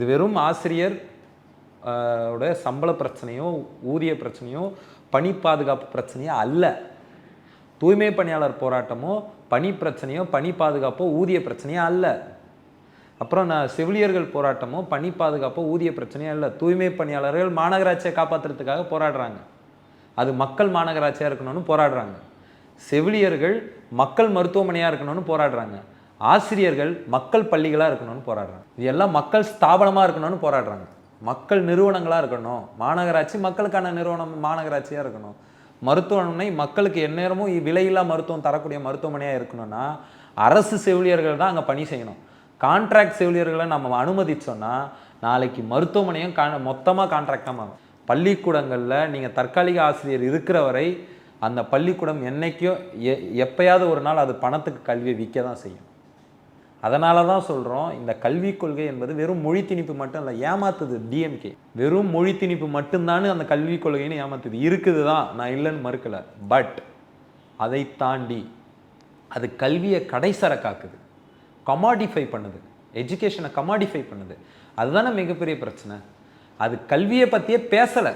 இது வெறும் ஆசிரியர் உடைய சம்பள பிரச்சனையோ ஊதிய பிரச்சனையோ பணி பாதுகாப்பு பிரச்சனையோ அல்ல. தூய்மை பணியாளர் போராட்டமோ பணி பிரச்சனையோ பணி பாதுகாப்போ ஊதிய பிரச்சனையோ அல்ல. அப்புறம் செவிலியர்கள் போராட்டமோ பணி பாதுகாப்போ ஊதிய பிரச்சனையோ இல்லை. தூய்மை பணியாளர்கள் மாநகராட்சியை காப்பாற்றுறதுக்காக போராடுறாங்க. அது மக்கள் மாநகராட்சியாக இருக்கணும்னு போராடுறாங்க. செவிலியர்கள் மக்கள் மருத்துவமனையாக இருக்கணும்னு போராடுறாங்க. ஆசிரியர்கள் மக்கள் பள்ளிகளாக இருக்கணும்னு போராடுறாங்க. இது எல்லாம் மக்கள் ஸ்தாபனமாக இருக்கணும்னு போராடுறாங்க. மக்கள் நிறுவனங்களாக இருக்கணும். மாநகராட்சி மக்களுக்கான நிறுவனம் மாநகராட்சியாக இருக்கணும். மருத்துவமனை மக்களுக்கு எந்நேரமும் விலையில்லா மருத்துவம் தரக்கூடிய மருத்துவமனையாக இருக்கணும்னா அரசு செவிலியர்கள் தான் அங்கே பணி செய்யணும். கான்ட்ராக்ட் செவிலியர்களை நம்ம அனுமதிச்சோன்னா நாளைக்கு மருத்துவமனையும் மொத்தமாக கான்ட்ராக்டாக மாறும். பள்ளிக்கூடங்களில் நீங்கள் தற்காலிக ஆசிரியர் இருக்கிற வரை அந்த பள்ளிக்கூடம் என்னைக்கோ எப்பயாவது ஒரு நாள் அது பணத்துக்கு கல்வியை விற்க தான் செய்யும். அதனால தான் சொல்கிறோம், இந்த கல்விக் கொள்கை என்பது வெறும் மொழி திணிப்பு மட்டும் இல்லை, ஏமாத்துது. டிஎம்கே வெறும் மொழி திணிப்பு மட்டும்தானே அந்த கல்விக் கொள்கைன்னு ஏமாத்துது. இருக்குது தான், நான் இல்லைன்னு மறுக்கலை. பட் அதை தாண்டி அது கல்வியை கடைசரக்காக்குது, கமாடிஃபை பண்ணுது, எஜுகேஷனை கமாடிஃபை பண்ணுது. அதுதானே மிகப்பெரிய பிரச்சனை. அது கல்வியை பற்றியே பேசலை.